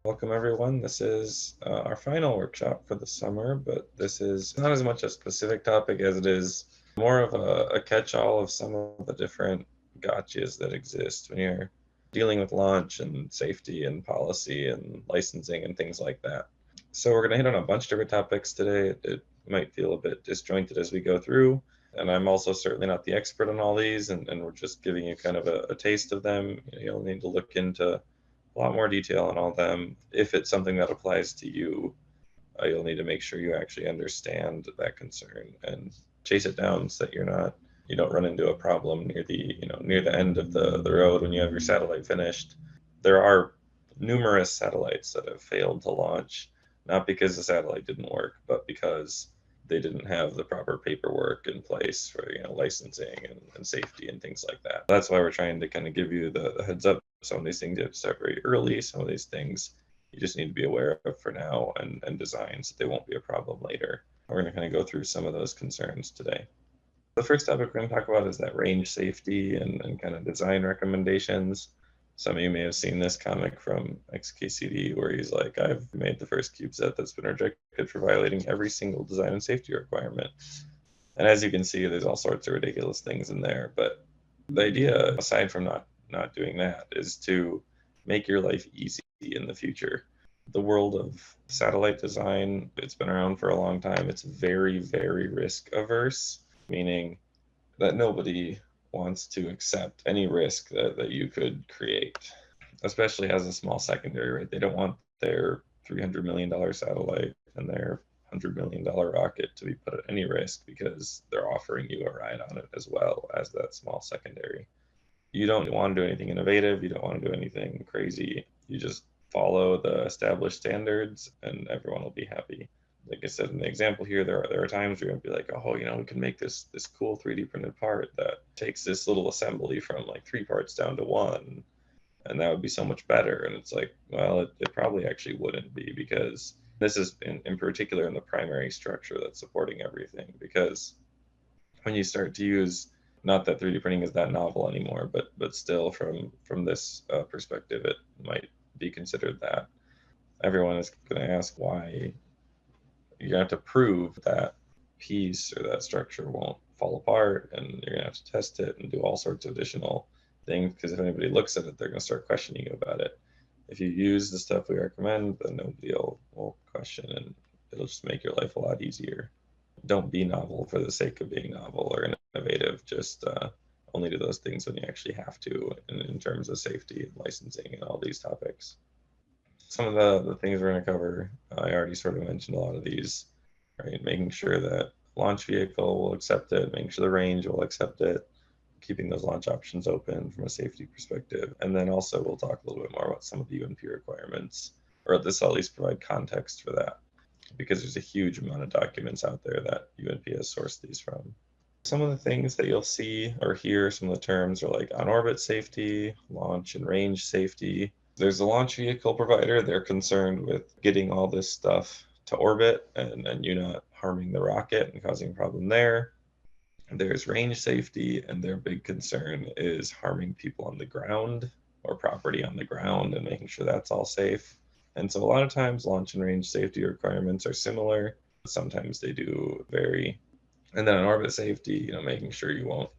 Welcome everyone. This is our final workshop for the summer, but this is not as much a specific topic as it is more of a catch-all of some of the different gotchas that exist when you're dealing with launch and safety and policy and licensing and things like that. So we're going to hit on a bunch of different topics today. It might feel a bit disjointed as we go through, and I'm also certainly not the expert on all these, and we're just giving you kind of a taste of them. You'll need to look into a lot more detail on all of them. If it's something that applies to you, you'll need to make sure you actually understand that concern and chase it down so that you don't run into a problem near the end of the road when you have your satellite finished. There are numerous satellites that have failed to launch, not because the satellite didn't work, but because they didn't have the proper paperwork in place for licensing and safety and things like that. That's why we're trying to kind of give you the heads up. Some of these things you have to start very early. Some of these things you just need to be aware of for now and design so they won't be a problem later. We're going to kind of go through some of those concerns today. The first topic we're going to talk about is that range safety and kind of design recommendations. Some of you may have seen this comic from XKCD where he's like, I've made the first CubeSat that's been rejected for violating every single design and safety requirement. And as you can see, there's all sorts of ridiculous things in there. But the idea, aside from not doing that, is to make your life easy in the future. The world of satellite design, it's been around for a long time. It's very, very risk averse, meaning that nobody wants to accept any risk that you could create, especially as a small secondary, right? They don't want their $300 million satellite and their $100 million rocket to be put at any risk because they're offering you a ride on it as well as that small secondary. You don't want to do anything innovative. You don't want to do anything crazy. You just follow the established standards and everyone will be happy. Like I said in the example here, there are times where you're gonna be like, oh, we can make this cool 3D printed part that takes this little assembly from like three parts down to one, and that would be so much better. And it's like, well, it probably actually wouldn't be, because this is in particular in the primary structure that's supporting everything. Because when you start to use, not that 3D printing is that novel anymore, but still from this perspective, it might be considered that. Everyone is going to ask why you're going to have to prove that piece or that structure won't fall apart, and you're going to have to test it and do all sorts of additional things, because if anybody looks at it, they're going to start questioning you about it. If you use the stuff we recommend, then nobody will question, and it'll just make your life a lot easier. Don't be novel for the sake of being novel or innovative. Just only do those things when you actually have to, in terms of safety and licensing and all these topics. Some of the things we're going to cover, I already sort of mentioned a lot of these, right? Making sure that launch vehicle will accept it, making sure the range will accept it, keeping those launch options open from a safety perspective. And then also we'll talk a little bit more about some of the UNP requirements, or at this at least provide context for that, because there's a huge amount of documents out there that UNP has sourced these from. Some of the things that you'll see or hear, some of the terms are like on orbit safety, launch and range safety. There's a launch vehicle provider. They're concerned with getting all this stuff to orbit and you not harming the rocket and causing a problem there. There's range safety, and their big concern is harming people on the ground or property on the ground and making sure that's all safe. And so a lot of times launch and range safety requirements are similar. Sometimes they do vary. And then on orbit safety, making sure you won't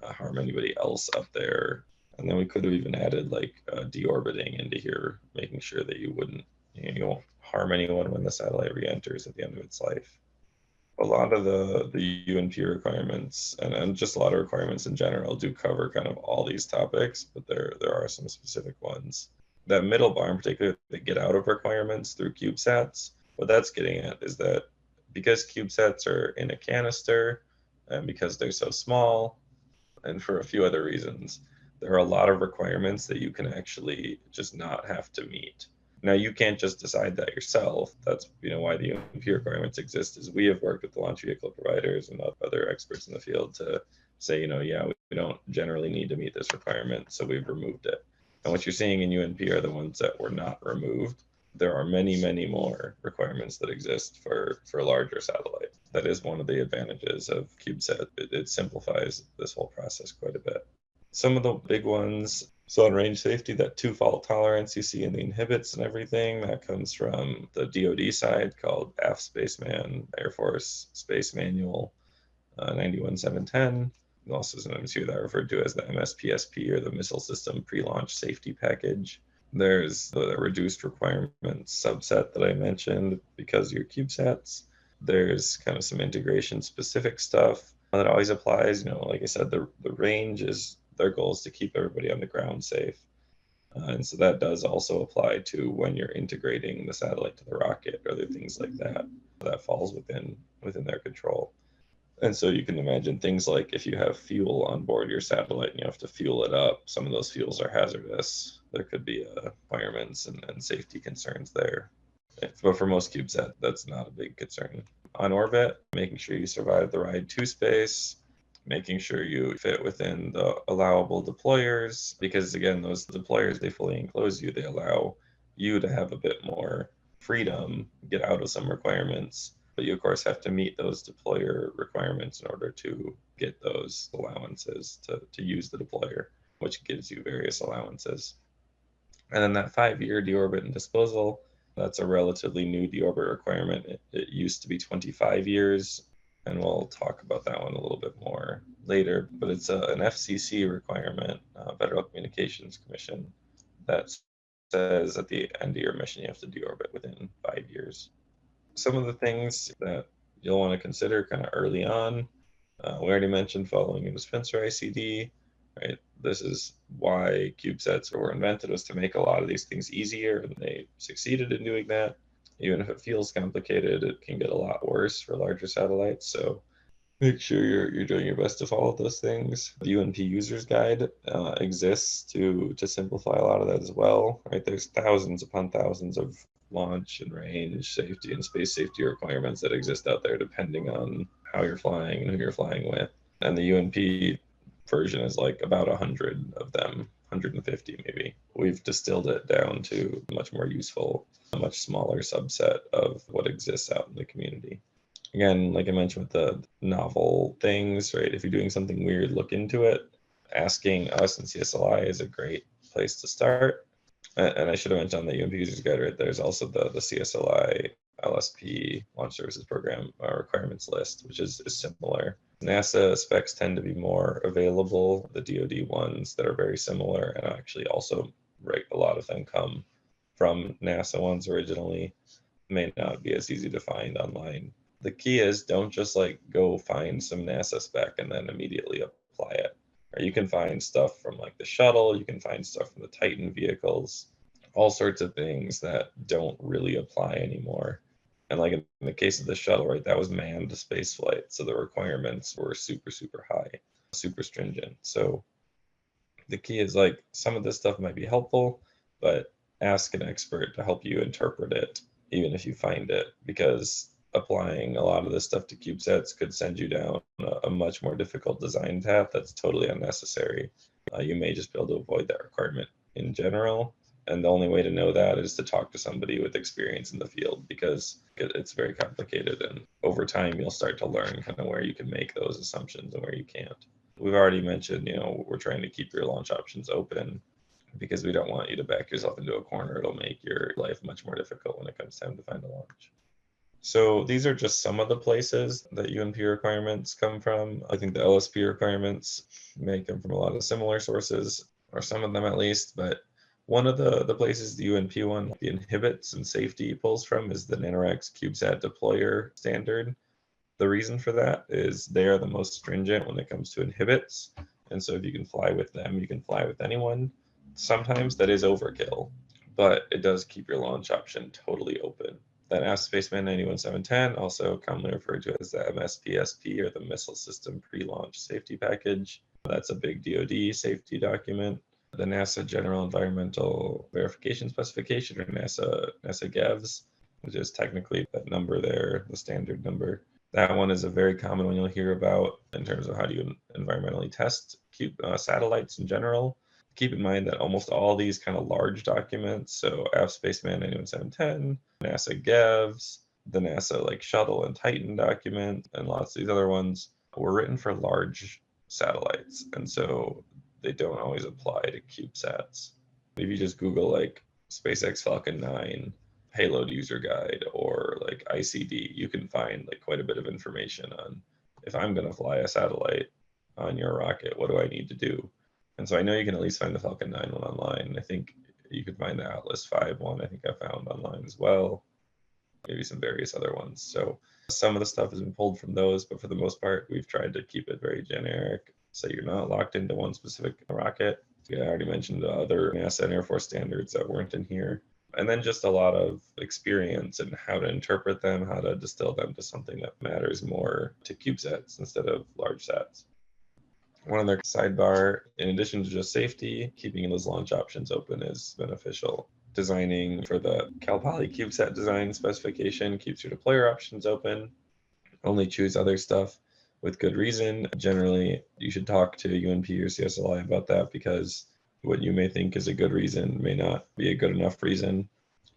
harm anybody else up there. And then we could have even added like deorbiting into here, making sure that you won't harm anyone when the satellite re-enters at the end of its life. A lot of the UNP requirements and just a lot of requirements in general do cover kind of all these topics, but there are some specific ones. That middle bar in particular, the get out of requirements through CubeSats, what that's getting at is that because CubeSats are in a canister and because they're so small, and for a few other reasons, there are a lot of requirements that you can actually just not have to meet. Now, you can't just decide that yourself. That's why the UNP requirements exist. Is we have worked with the launch vehicle providers and other experts in the field to say, yeah, we don't generally need to meet this requirement, so we've removed it. And what you're seeing in UNP are the ones that were not removed. There are many, many more requirements that exist for larger satellites. That is one of the advantages of CubeSat. It simplifies this whole process quite a bit. Some of the big ones, So on range safety, that 2-fault tolerance you see in the inhibits and everything, that comes from the DoD side called AF Spaceman, Air Force Space Manual 91710. Also sometimes hear that referred to as the MSPSP, or the Missile System Pre-Launch Safety Package. There's the reduced requirements subset that I mentioned because of your CubeSats. There's kind of some integration specific stuff that always applies. Like I said, the range is their goal is to keep everybody on the ground safe. And so that does also apply to when you're integrating the satellite to the rocket, or other things like that. That falls within their control. And so you can imagine things like if you have fuel on board your satellite and you have to fuel it up, some of those fuels are hazardous. There could be requirements and safety concerns there. But for most CubeSat, that's not a big concern. On orbit, making sure you survive the ride to space, making sure you fit within the allowable deployers, because again, those deployers, they fully enclose you. They allow you to have a bit more freedom, get out of some requirements, but you of course have to meet those deployer requirements in order to get those allowances to use the deployer, which gives you various allowances. And then that 5-year deorbit and disposal, that's a relatively new deorbit requirement. It used to be 25 years, and we'll talk about that one a little bit more later, but it's an FCC requirement, Federal Communications Commission, that says at the end of your mission you have to deorbit within 5 years. Some of the things that you'll want to consider kind of early on, we already mentioned following a dispenser ICD, right? This is why CubeSats were invented, was to make a lot of these things easier, and they succeeded in doing that. Even if it feels complicated, it can get a lot worse for larger satellites. So make sure you're doing your best to follow those things. The UNP Users Guide exists to simplify a lot of that as well, right? There's thousands upon thousands of launch and range safety and space safety requirements that exist out there depending on how you're flying and who you're flying with. And the UNP version is like about 100 of them, 150 maybe. We've distilled it down to much more useful, a much smaller subset of what exists out in the community. Again, like I mentioned with the novel things, right? If you're doing something weird, look into it. Asking us in CSLI is a great place to start. And I should have mentioned on the UMP Users Guide, right? There's also the CSLI LSP Launch Services Program requirements list, which is similar. NASA specs tend to be more available. The DoD ones that are very similar, and actually also, right, a lot of them come from NASA ones originally, may not be as easy to find online. The key is don't just like go find some NASA spec and then immediately apply it. Or you can find stuff from like the shuttle, you can find stuff from the Titan vehicles, all sorts of things that don't really apply anymore. And like in the case of the shuttle, right, that was manned space flight. So the requirements were super, super high, super stringent. So the key is like some of this stuff might be helpful, but ask an expert to help you interpret it, even if you find it, because applying a lot of this stuff to CubeSats could send you down a much more difficult design path that's totally unnecessary. You may just be able to avoid that requirement in general. And the only way to know that is to talk to somebody with experience in the field, because it's very complicated. And over time, you'll start to learn kind of where you can make those assumptions and where you can't. We've already mentioned, we're trying to keep your launch options open because we don't want you to back yourself into a corner. It'll make your life much more difficult when it comes time to find a launch. So these are just some of the places that UNP requirements come from. I think the LSP requirements may come from a lot of similar sources, or some of them at least, but one of the places the UNP one, the inhibits and safety pulls from, is the NanoRacks CubeSat deployer standard. The reason for that is they are the most stringent when it comes to inhibits. And so if you can fly with them, you can fly with anyone. Sometimes that is overkill, but it does keep your launch option totally open. That AF Spaceman 91710, also commonly referred to as the MSPSP, or the Missile System Pre-Launch Safety Package. That's a big DoD safety document. The NASA General Environmental Verification Specification, or NASA GEVS, which is technically that number there, the standard number. That one is a very common one you'll hear about in terms of how do you environmentally test satellites in general. Keep in mind that almost all these kind of large documents, so AF Spaceman 91710, NASA GEVS, the NASA like Shuttle and Titan document, and lots of these other ones were written for large satellites. And so they don't always apply to CubeSats. If you just Google like SpaceX Falcon 9 payload user guide or like ICD, you can find like quite a bit of information on if I'm going to fly a satellite on your rocket, what do I need to do? And so I know you can at least find the Falcon 9 one online. I think you could find the Atlas 5 one, I think I found online as well, maybe some various other ones. So some of the stuff has been pulled from those, but for the most part, we've tried to keep it very generic. So you're not locked into one specific rocket. I already mentioned the other NASA and Air Force standards that weren't in here. And then just a lot of experience and how to interpret them, how to distill them to something that matters more to CubeSats instead of large sats. One other sidebar, in addition to just safety, keeping those launch options open is beneficial. Designing for the Cal Poly CubeSat design specification keeps your deployer options open. Only choose other stuff with good reason. Generally, you should talk to UNP or CSLI about that because what you may think is a good reason may not be a good enough reason.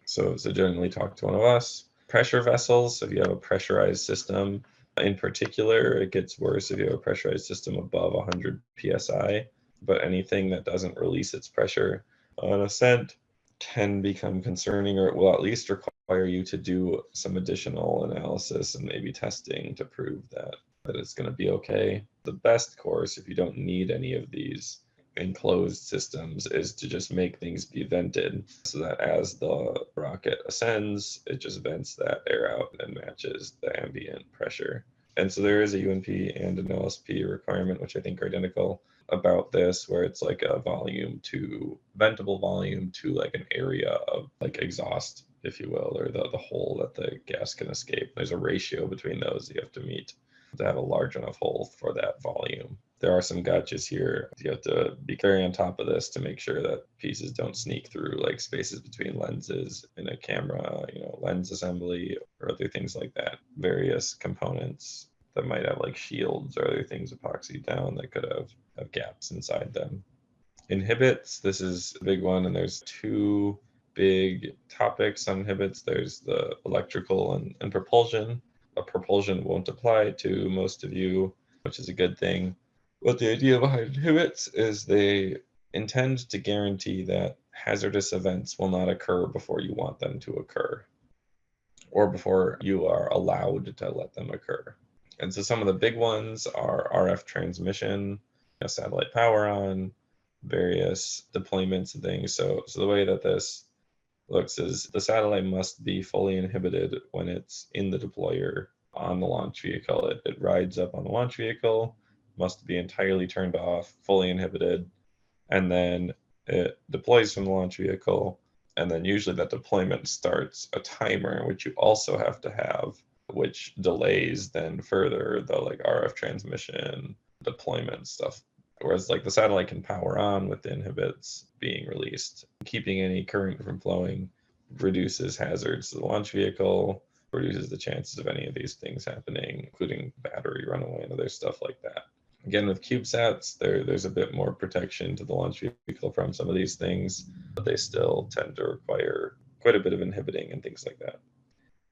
So generally talk to one of us. Pressure vessels, so if you have a pressurized system, in particular, it gets worse if you have a pressurized system above 100 psi, but anything that doesn't release its pressure on ascent can become concerning, or it will at least require you to do some additional analysis and maybe testing to prove that it's going to be okay. The best course, if you don't need any of these enclosed systems, is to just make things be vented so that as the rocket ascends, it just vents that air out and matches the ambient pressure. And so there is a UNP and an LSP requirement, which I think are identical about this, where it's like a volume to ventable volume to like an area of like exhaust, if you will, or the hole that the gas can escape. There's a ratio between those you have to meet to have a large enough hole for that volume. There are some gotchas here. You have to be very on top of this to make sure that pieces don't sneak through like spaces between lenses in a camera, lens assembly or other things like that. Various components that might have like shields or other things epoxied down that could have gaps inside them. Inhibits, this is a big one, and there's two big topics on inhibits. There's the electrical and propulsion. Propulsion won't apply to most of you, which is a good thing. But the idea behind inhibits is they intend to guarantee that hazardous events will not occur before you want them to occur, or before you are allowed to let them occur. And so some of the big ones are RF transmission, satellite power on, various deployments and things. So the way that this looks is the satellite must be fully inhibited when it's in the deployer on the launch vehicle. It rides up on the launch vehicle, must be entirely turned off, fully inhibited, and then it deploys from the launch vehicle. And then usually that deployment starts a timer, which you also have to have, which delays then further the like RF transmission deployment stuff. Whereas like the satellite can power on with the inhibits being released. Keeping any current from flowing reduces hazards to the launch vehicle, reduces the chances of any of these things happening, including battery runaway and other stuff like that. Again, with CubeSats, there's a bit more protection to the launch vehicle from some of these things, but they still tend to require quite a bit of inhibiting and things like that.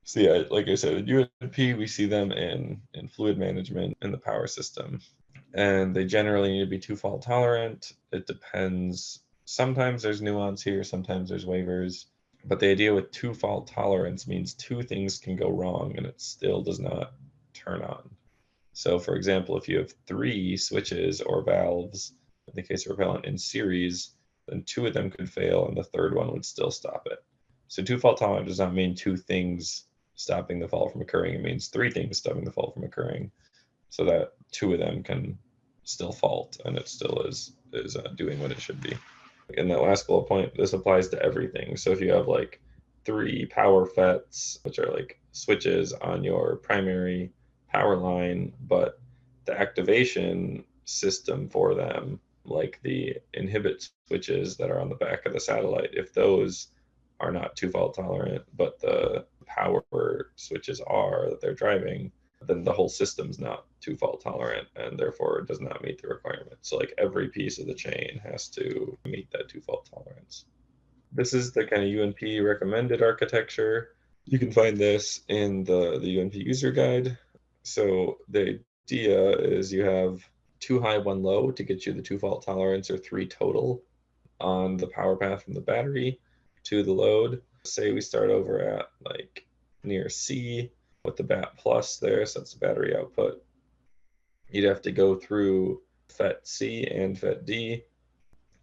So yeah, like I said, at UNP, we see them in fluid management in the power system. And they generally need to be two fault tolerant. It depends. Sometimes there's nuance here, sometimes there's waivers. But the idea with two fault tolerance means two things can go wrong and it still does not turn on. So for example, if you have three switches or valves, in the case of propellant in series, then two of them could fail and the third one would still stop it. So two fault tolerant does not mean two things stopping the fault from occurring. It means three things stopping the fault from occurring, so that two of them can still fault and it still is doing what it should be. In that last bullet point, this applies to everything. So if you have like three power FETs, which are like switches on your primary power line, but the activation system for them, like the inhibit switches that are on the back of the satellite, if those are not two fault tolerant, but the power switches are that they're driving, then the whole system's not two fault tolerant and therefore it does not meet the requirement. So like every piece of the chain has to meet that two fault tolerance. This is the kind of UNP recommended architecture. You can find this in the UNP user guide. So the idea is you have 2 high, 1 low to get you the 2 fault tolerance, or 3 total on the power path from the battery to the load. Say we start over at like near C with the BAT plus there, so that's the battery output. You'd have to go through FET C and FET D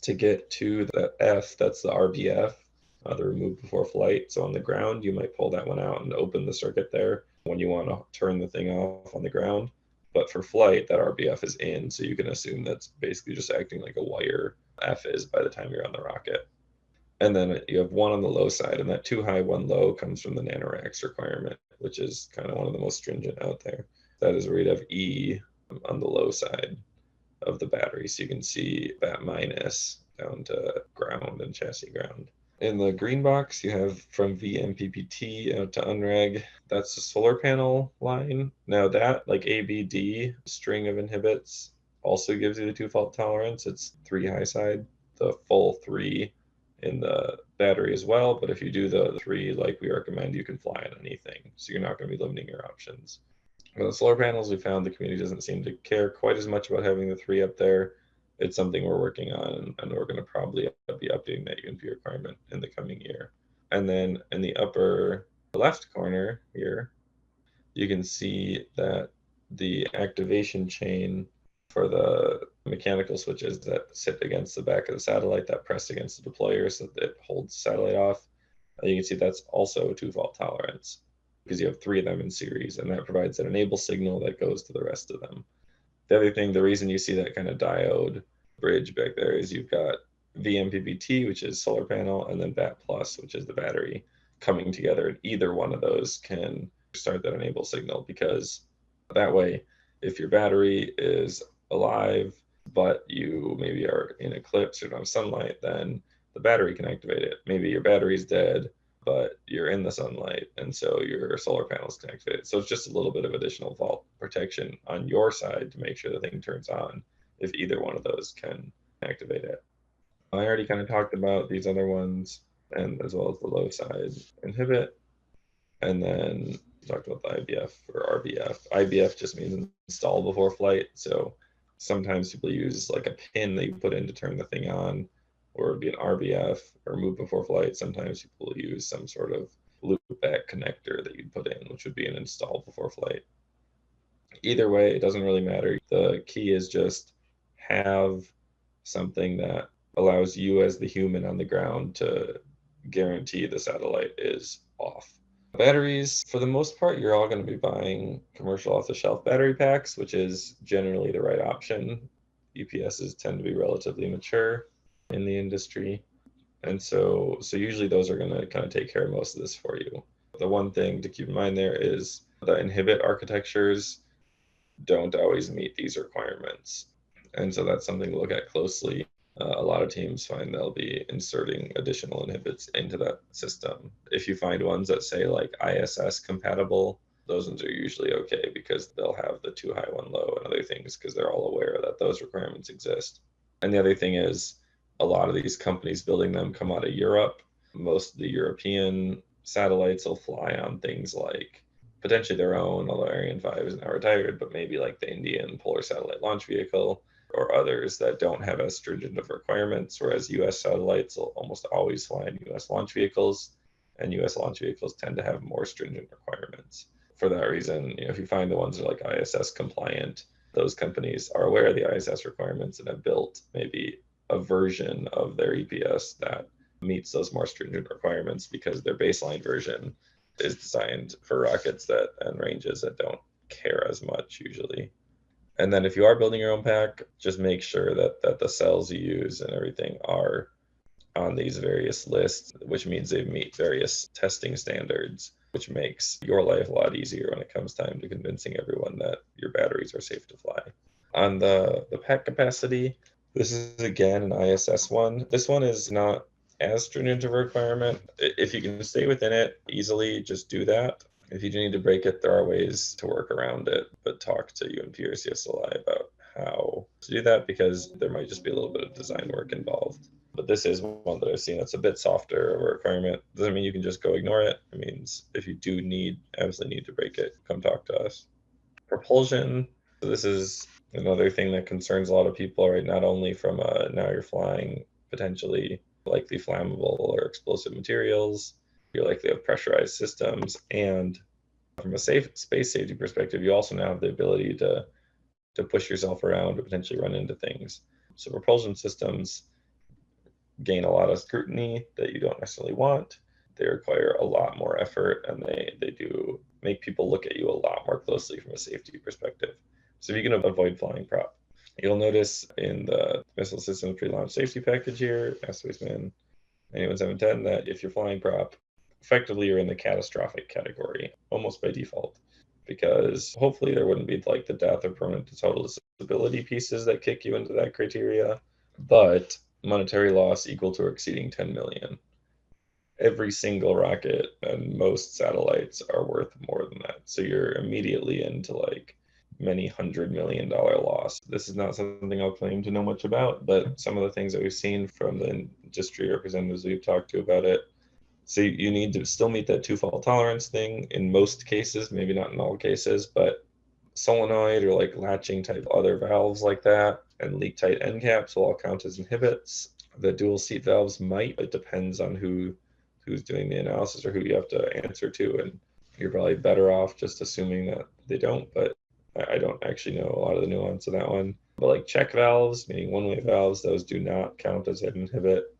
to get to the F, that's the RBF, the remove before flight. So on the ground, you might pull that one out and open the circuit there when you want to turn the thing off on the ground. But for flight, that RBF is in, so you can assume that's basically just acting like a wire. F is by the time you're on the rocket. And then you have 1 on the low side, and that 2 high, 1 low comes from the nanoracks requirement, which is kind of one of the most stringent out there. That is where you'd have E on the low side of the battery. So you can see that minus down to ground and chassis ground. In the green box, you have from VMPPT out to unreg. That's the solar panel line. Now that, like ABD string of inhibits, also gives you the 2 fault tolerance. It's 3 high side, the full 3 in the battery as well. But if you do the 3 like we recommend, you can fly on anything. So you're not going to be limiting your options. With the solar panels, we found the community doesn't seem to care quite as much about having the 3 up there. It's something we're working on, and we're going to probably be updating that UNP requirement in the coming year. And then in the upper left corner here, you can see that the activation chain for the mechanical switches that sit against the back of the satellite that press against the deployer so that it holds the satellite off, you can see that's also 2 fault tolerance because you have 3 of them in series, and that provides an enable signal that goes to the rest of them. The other thing, the reason you see that kind of diode bridge back there is you've got VMPPT, which is solar panel, and then BAT plus, which is the battery, coming together. And either one of those can start that enable signal, because that way, if your battery is alive, but you maybe are in eclipse or don't have sunlight, then the battery can activate it. Maybe your battery's dead, but you're in the sunlight, and so your solar panels can activate it. So it's just a little bit of additional fault protection on your side to make sure the thing turns on if either one of those can activate it. I already kind of talked about these other ones, and as well as the low side inhibit. And then talked about the IBF or RBF. IBF just means install before flight. So sometimes people use like a pin that you put in to turn the thing on, or it'd be an RBF or move before flight. Sometimes people use some sort of loop back connector that you'd put in, which would be an install before flight. Either way, it doesn't really matter. The key is just have something that allows you as the human on the ground to guarantee the satellite is off. Batteries, for the most part, you're all going to be buying commercial off-the-shelf battery packs, which is generally the right option. UPSs tend to be relatively mature in the industry. And so usually those are going to kind of take care of most of this for you. The one thing to keep in mind there is the inhibit architectures don't always meet these requirements. And so that's something to look at closely. A lot of teams find they'll be inserting additional inhibits into that system. If you find ones that say like ISS compatible, those ones are usually okay because they'll have the 2 high, 1 low and other things because they're all aware that those requirements exist. And the other thing is a lot of these companies building them come out of Europe. Most of the European satellites will fly on things like potentially their own, although Ariane 5 is now retired, but maybe like the Indian Polar Satellite Launch Vehicle or others that don't have as stringent of requirements, whereas US satellites will almost always fly in US launch vehicles, and US launch vehicles tend to have more stringent requirements. For that reason, if you find the ones that are like ISS compliant, those companies are aware of the ISS requirements and have built maybe a version of their EPS that meets those more stringent requirements because their baseline version is designed for rockets that and ranges that don't care as much usually. And then if you are building your own pack, just make sure that the cells you use and everything are on these various lists, which means they meet various testing standards, which makes your life a lot easier when it comes time to convincing everyone that your batteries are safe to fly. On the pack capacity, this is again an ISS one. This one is not as stringent of a requirement. If you can stay within it easily, just do that. If you do need to break it, there are ways to work around it, but talk to UNP or CSLI about how to do that because there might just be a little bit of design work involved. But this is one that I've seen that's a bit softer of a requirement. Doesn't mean you can just go ignore it. It means if you do absolutely need to break it, come talk to us. Propulsion, so this is Another thing that concerns a lot of people, right, not only from now you're flying potentially likely flammable or explosive materials, you're likely have pressurized systems, and from a safe space safety perspective, you also now have the ability to push yourself around to potentially run into things. So propulsion systems gain a lot of scrutiny that you don't necessarily want. They require a lot more effort, and they do make people look at you a lot more closely from a safety perspective. So if you can avoid flying prop, you'll notice in the Missile Systems Pre-Launch Safety Package here, Spaceman 91-710, that if you're flying prop, effectively you're in the catastrophic category, almost by default, because hopefully there wouldn't be like the death or permanent to total disability pieces that kick you into that criteria, but monetary loss equal to or exceeding 10 million. Every single rocket and most satellites are worth more than that. So you're immediately into like many $100 million loss. This is not something I'll claim to know much about, but some of the things that we've seen from the industry representatives we've talked to about it. So you need to still meet that two-fault tolerance thing in most cases, maybe not in all cases, but solenoid or like latching type other valves like that and leak tight end caps will all count as inhibits. The dual seat valves might. It depends on who's doing the analysis or who you have to answer to, and you're probably better off just assuming that they don't, but I don't actually know a lot of the nuance of that one. But like check valves, meaning one-way valves, those do not count as an inhibit.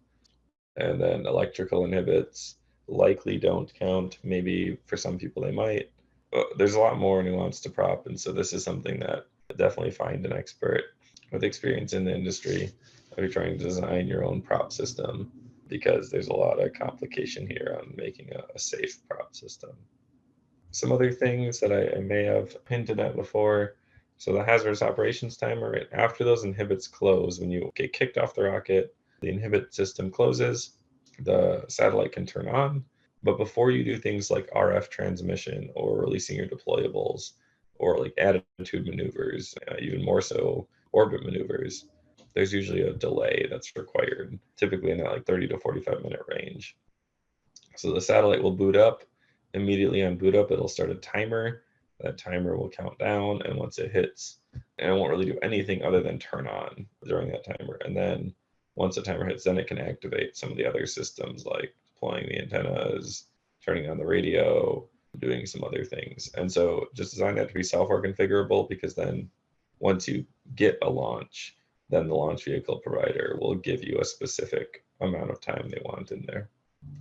And then electrical inhibits likely don't count. Maybe for some people they might. There's a lot more nuance to prop, and so this is something that definitely find an expert with experience in the industry if you're trying to design your own prop system, because there's a lot of complication here on making a safe prop system. Some other things that I may have hinted at before. So the hazardous operations timer, right after those inhibits close, when you get kicked off the rocket, the inhibit system closes, the satellite can turn on. But before you do things like RF transmission or releasing your deployables or like attitude maneuvers, even more so orbit maneuvers, there's usually a delay that's required, typically in that like 30 to 45-minute range. So the satellite will boot up. Immediately on boot up, it'll start a timer. That timer will count down, and once it hits, and it won't really do anything other than turn on during that timer. And then once the timer hits, then it can activate some of the other systems like deploying the antennas, turning on the radio, doing some other things. And so just design that to be software configurable, because then once you get a launch, then the launch vehicle provider will give you a specific amount of time they want in there.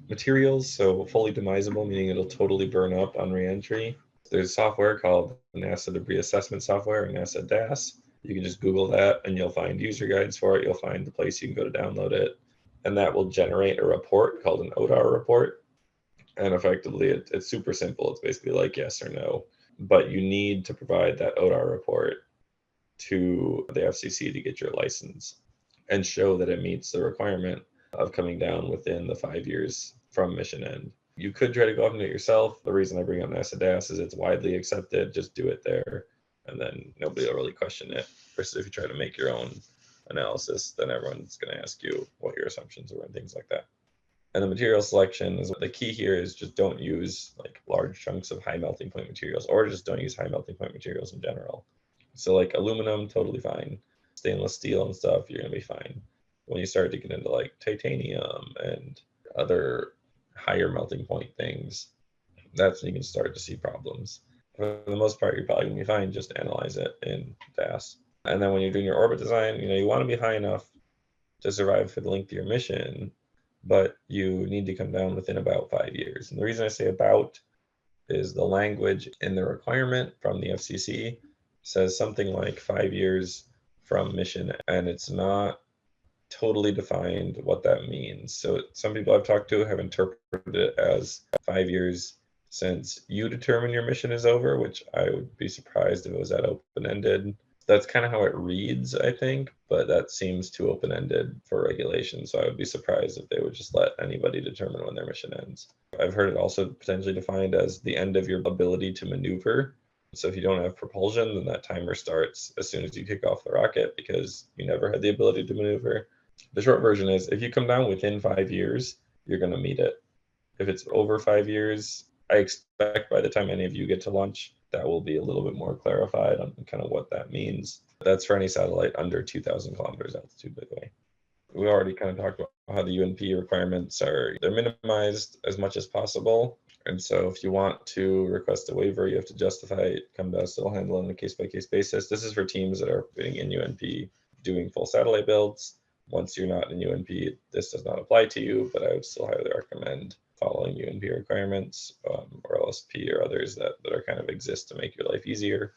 Materials, so fully demisable, meaning it'll totally burn up on reentry. There's software called NASA Debris Assessment Software, or NASA DAS. You can just Google that and you'll find user guides for it. You'll find the place you can go to download it. And that will generate a report called an ODAR report. And effectively, it's super simple. It's basically like yes or no. But you need to provide that ODAR report to the FCC to get your license and show that it meets the requirement of coming down within the 5 years from mission end. You could try to go up and do it yourself. The reason I bring up NASA DAS is it's widely accepted. Just do it there, and then nobody will really question it. Versus if you try to make your own analysis, then everyone's going to ask you what your assumptions were and things like that. And the material selection is the key here is just don't use like large chunks of high melting point materials, or just don't use high melting point materials in general. So like aluminum, totally fine. Stainless steel and stuff, you're gonna be fine. When you start to get into like titanium and other higher melting point things, that's when you can start to see problems. For the most part, you're probably gonna be fine. Just analyze it in DAS. And then when you're doing your orbit design, you want to be high enough to survive for the length of your mission, but you need to come down within about 5 years. And the reason I say about is the language in the requirement from the FCC says something like 5 years from mission, and it's not totally defined what that means. So some people I've talked to have interpreted it as 5 years since you determine your mission is over, which I would be surprised if it was that open-ended. That's kind of how it reads, I think, but that seems too open-ended for regulation. So I would be surprised if they would just let anybody determine when their mission ends. I've heard it also potentially defined as the end of your ability to maneuver. So if you don't have propulsion, then that timer starts as soon as you kick off the rocket because you never had the ability to maneuver. The short version is if you come down within 5 years, you're going to meet it. If it's over 5 years, I expect by the time any of you get to launch, that will be a little bit more clarified on kind of what that means. That's for any satellite under 2,000 kilometers altitude, by the way. We already kind of talked about how the UNP requirements they're minimized as much as possible. And so if you want to request a waiver, you have to justify it, come to us, it'll handle it on a case-by-case basis. This is for teams that are operating in UNP, doing full satellite builds. Once you're not in UNP, this does not apply to you, but I would still highly recommend following UNP requirements, or LSP or others that are kind of exist to make your life easier.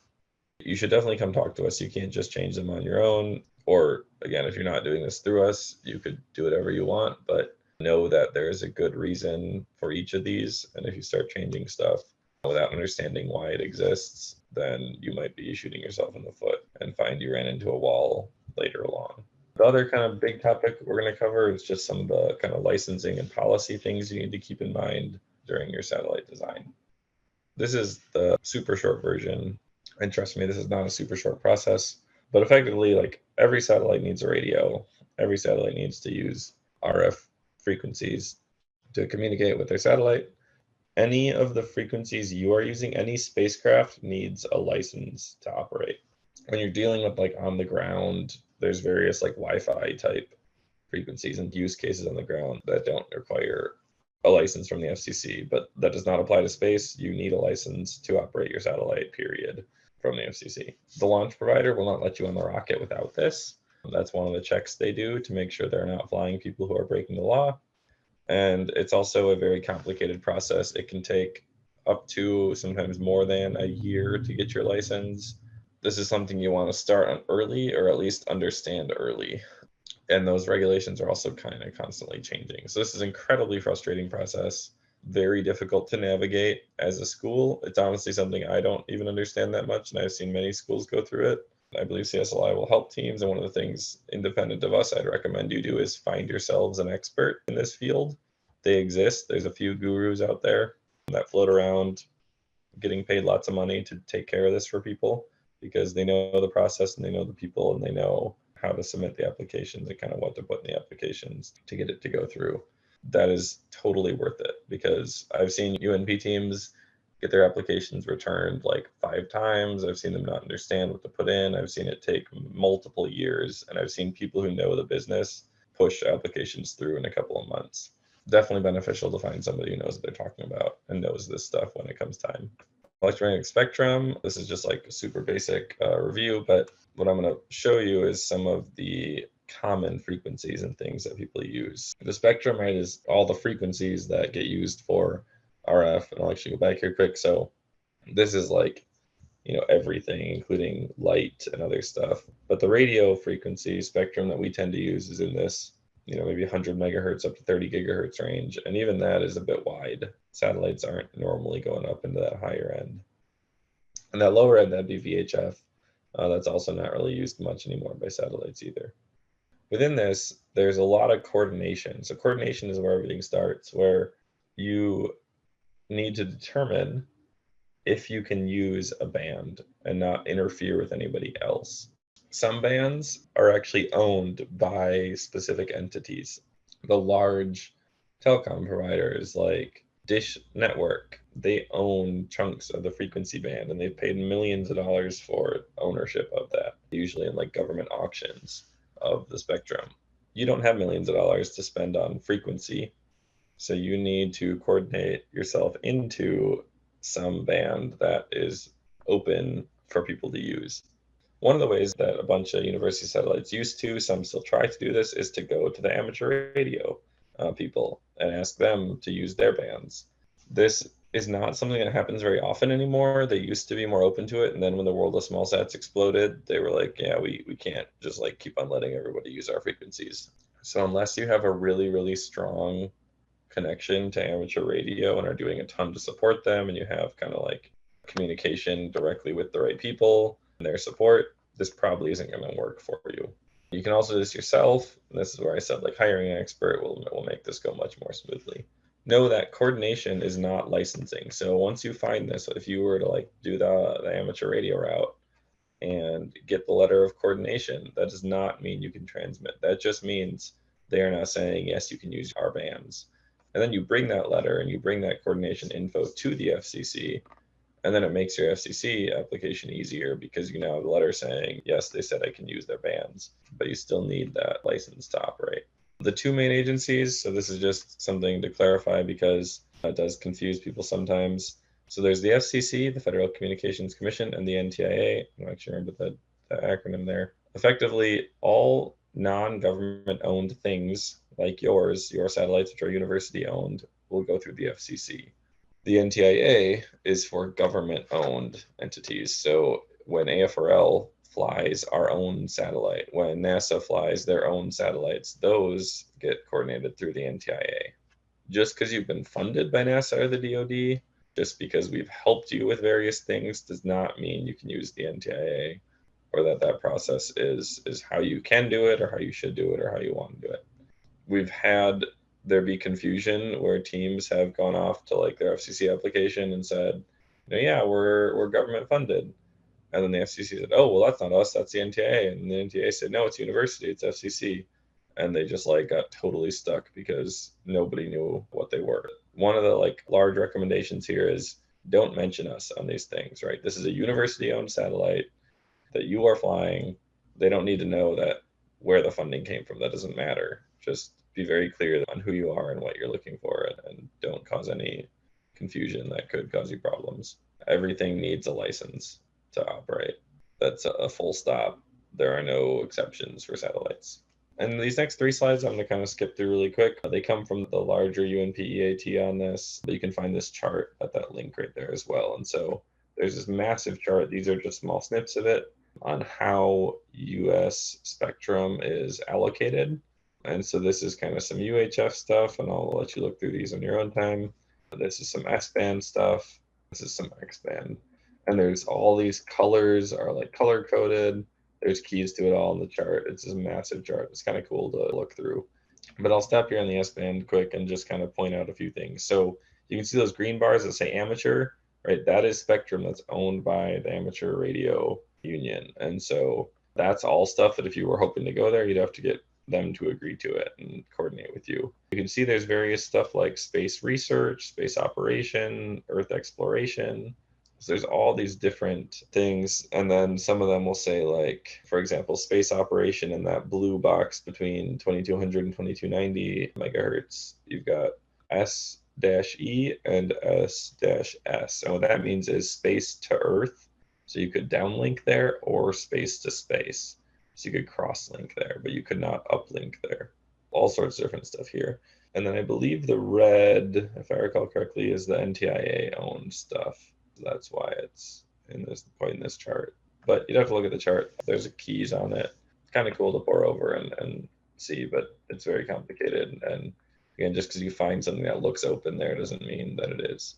You should definitely come talk to us. You can't just change them on your own. Or again, if you're not doing this through us, you could do whatever you want, but know that there is a good reason for each of these. And if you start changing stuff without understanding why it exists, then you might be shooting yourself in the foot and find you ran into a wall later along. The other kind of big topic we're going to cover is just some of the kind of licensing and policy things you need to keep in mind during your satellite design. This is the super short version. And trust me, this is not a super short process, but effectively, like every satellite needs a radio. Every satellite needs to use RF frequencies to communicate with their satellite. Any of the frequencies you are using, any spacecraft needs a license to operate. When you're dealing with like on the ground, there's various like Wi-Fi type frequencies and use cases on the ground that don't require a license from the FCC, but that does not apply to space. You need a license to operate your satellite, period, from the FCC. The launch provider will not let you on the rocket without this. That's one of the checks they do to make sure they're not flying people who are breaking the law. And it's also a very complicated process. It can take up to sometimes more than a year to get your license. This is something you want to start on early, or at least understand early. And those regulations are also kind of constantly changing. So this is an incredibly frustrating process, very difficult to navigate as a school. It's honestly something I don't even understand that much, and I've seen many schools go through it. I believe CSLI will help teams, and one of the things independent of us I'd recommend you do is find yourselves an expert in this field. They exist. There's a few gurus out there that float around getting paid lots of money to take care of this for people because they know the process and they know the people and they know how to submit the applications and kind of what to put in the applications to get it to go through. That is totally worth it because I've seen UNP teams get their applications returned like 5 times. I've seen them not understand what to put in. I've seen it take multiple years, and I've seen people who know the business push applications through in a couple of months. Definitely beneficial to find somebody who knows what they're talking about and knows this stuff when it comes time. Electromagnetic spectrum, this is just like a super basic review, but what I'm going to show you is some of the common frequencies and things that people use. The spectrum, right, is all the frequencies that get used for RF, and I'll actually go back here quick. So this is like, everything, including light and other stuff. But the radio frequency spectrum that we tend to use is in this, maybe 100 megahertz up to 30 gigahertz range. And even that is a bit wide. Satellites aren't normally going up into that higher end. And that lower end, that'd be VHF. That's also not really used much anymore by satellites either. Within this, there's a lot of coordination. So coordination is where everything starts, where you need to determine if you can use a band and not interfere with anybody else. Some bands are actually owned by specific entities. The large telecom providers like Dish Network, they own chunks of the frequency band and they've paid millions of dollars for ownership of that, usually in like government auctions of the spectrum. You don't have millions of dollars to spend on frequency, so you need to coordinate yourself into some band that is open for people to use. One of the ways that a bunch of university satellites used to, some still try to do this, is to go to the amateur radio people and ask them to use their bands. This is not something that happens very often anymore. They used to be more open to it, and then when the world of small sats exploded, they were like, yeah, we can't just like keep on letting everybody use our frequencies. So unless you have a really, really strong connection to amateur radio and are doing a ton to support them, and you have kind of like communication directly with the right people and their support, this probably isn't going to work for you. You can also do this yourself. And this is where I said like hiring an expert will make this go much more smoothly. Know that coordination is not licensing. So once you find this, if you were to like do the amateur radio route and get the letter of coordination, that does not mean you can transmit. That just means they are now saying, yes, you can use our bands. And then you bring that letter and you bring that coordination info to the FCC, And then it makes your FCC application easier because you now have a letter saying, yes, they said I can use their bands, but you still need that license to operate. The two main agencies, so this is just something to clarify because it does confuse people sometimes. So there's the FCC, the Federal Communications Commission, and the NTIA. I'm not sure remember the acronym there. Effectively, all non-government owned things like yours, your satellites, which are university owned, will go through the FCC. The NTIA is for government owned entities. So when AFRL flies our own satellite, when NASA flies their own satellites, those get coordinated through the NTIA. Just because you've been funded by NASA or the DoD, just because we've helped you with various things, does not mean you can use the NTIA, or that process is how you can do it, or how you should do it, or how you want to do it. We've had there be confusion where teams have gone off to like their FCC application and said, yeah, we're government funded. And then the FCC said, oh, well, that's not us, that's the NTIA. And the NTIA said, no, it's university, it's FCC. And they just like got totally stuck because nobody knew what they were. One of the like large recommendations here is don't mention us on these things, right? This is a university owned satellite that you are flying. They don't need to know that where the funding came from. That doesn't matter. Just be very clear on who you are and what you're looking for, and don't cause any confusion that could cause you problems. Everything needs a license to operate. That's a full stop. There are no exceptions for satellites. And these next three slides, I'm going to kind of skip through really quick. They come from the larger UNP EAT on this, but you can find this chart at that link right there as well. And so there's this massive chart. These are just small snips of it on how US spectrum is allocated. And so this is kind of some UHF stuff, and I'll let you look through these on your own time. This is some S-band stuff. This is some X-band. And there's all these colors are like color coded. There's keys to it all in the chart. It's this massive chart. It's kind of cool to look through. But I'll stop here on the S-band quick and just kind of point out a few things. So you can see those green bars that say amateur, right? That is spectrum that's owned by the Amateur Radio Union. And so that's all stuff that if you were hoping to go there, you'd have to get them to agree to it and coordinate with you. You can see there's various stuff like space research, space operation, Earth exploration. So there's all these different things. And then some of them will say like, for example, space operation in that blue box between 2200 and 2290 megahertz. You've got S-E and S-S. And what that means is space to Earth. So you could downlink there, or space to space. So you could cross-link there, but you could not uplink there. All sorts of different stuff here. And then I believe the red, if I recall correctly, is the NTIA-owned stuff. So that's why it's in this point in this chart. But you'd have to look at the chart. There's keys on it. It's kind of cool to pour over and see, but it's very complicated. And again, just because you find something that looks open there doesn't mean that it is.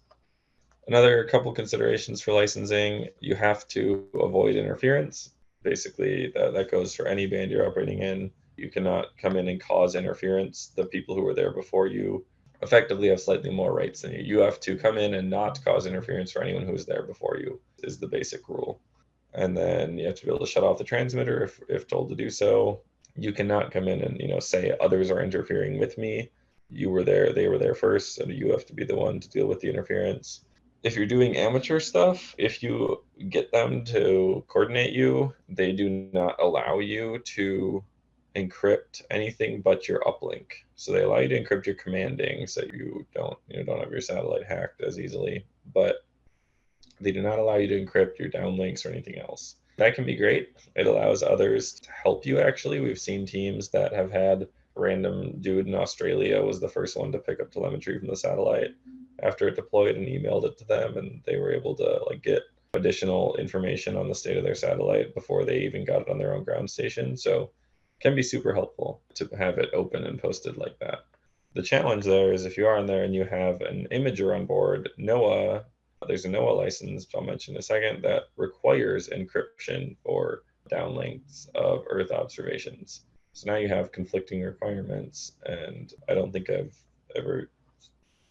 Another couple considerations for licensing, you have to avoid interference. Basically, that goes for any band you're operating in. You cannot come in and cause interference. The people who were there before you effectively have slightly more rights than you. You have to come in and not cause interference for anyone who was there before you, is the basic rule. And then you have to be able to shut off the transmitter if told to do so. You cannot come in and say others are interfering with me. You were there, they were there first, so you have to be the one to deal with the interference. If you're doing amateur stuff, if you get them to coordinate you, they do not allow you to encrypt anything but your uplink. So they allow you to encrypt your commanding so you don't have your satellite hacked as easily, but they do not allow you to encrypt your downlinks or anything else. That can be great. It allows others to help you, actually. We've seen teams that have had random dude in Australia was the first one to pick up telemetry from the satellite after it deployed and emailed it to them, and they were able to get additional information on the state of their satellite before they even got it on their own ground station. So it can be super helpful to have it open and posted like that. The challenge there is if you are on there and you have an imager on board, NOAA, there's a NOAA license, which I'll mention in a second, that requires encryption for downlinks of Earth observations. So now you have conflicting requirements, and I don't think I've ever,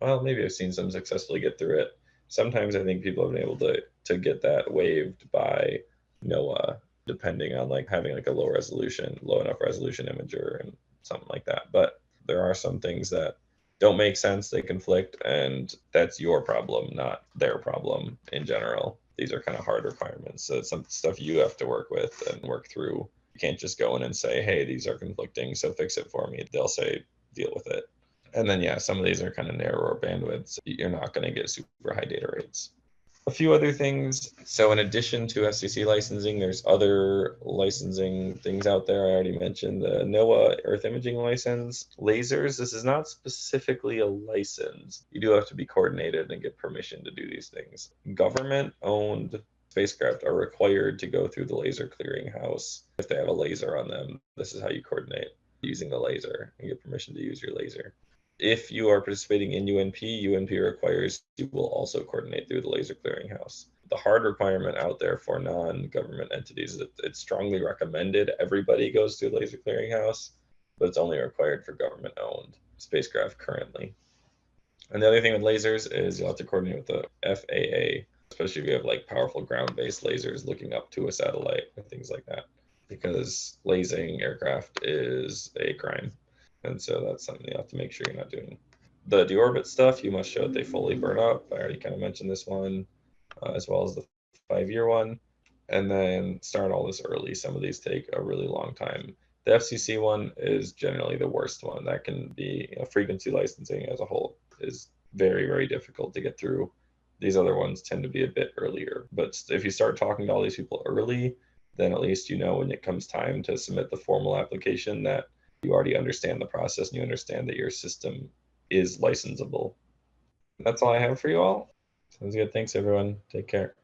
well, maybe I've seen some successfully get through it. Sometimes I think people have been able to get that waived by NOAA, depending on having a low enough resolution imager and something like that. But there are some things that don't make sense, they conflict, and that's your problem, not their problem in general. These are kind of hard requirements. So it's some stuff you have to work with and work through. You can't just go in and say, hey, these are conflicting, so fix it for me. They'll say, deal with it. And then, yeah, some of these are kind of narrower bandwidths. You're not going to get super high data rates. A few other things. So in addition to FCC licensing, there's other licensing things out there. I already mentioned the NOAA Earth Imaging license. Lasers, this is not specifically a license. You do have to be coordinated and get permission to do these things. Government-owned spacecraft are required to go through the laser clearinghouse if they have a laser on them. This is how you coordinate using the laser and get permission to use your laser. If you are participating in UNP, UNP requires you will also coordinate through the laser clearinghouse. The hard requirement out there for non-government entities is that it's strongly recommended everybody goes through the laser clearinghouse, but it's only required for government-owned spacecraft currently. And the other thing with lasers is you'll have to coordinate with the FAA, especially if you have like powerful ground-based lasers looking up to a satellite and things like that, because lasing aircraft is a crime. And so that's something you have to make sure you're not doing. The deorbit stuff, you must show that they fully burn up. I already kind of mentioned this one, as well as the 5-year one. And then start all this early. Some of these take a really long time. The FCC one is generally the worst one. That can be, frequency licensing as a whole is very, very difficult to get through. These other ones tend to be a bit earlier. But if you start talking to all these people early, then at least you know when it comes time to submit the formal application that you already understand the process and you understand that your system is licensable. That's all I have for you all. Sounds good. Thanks, everyone. Take care.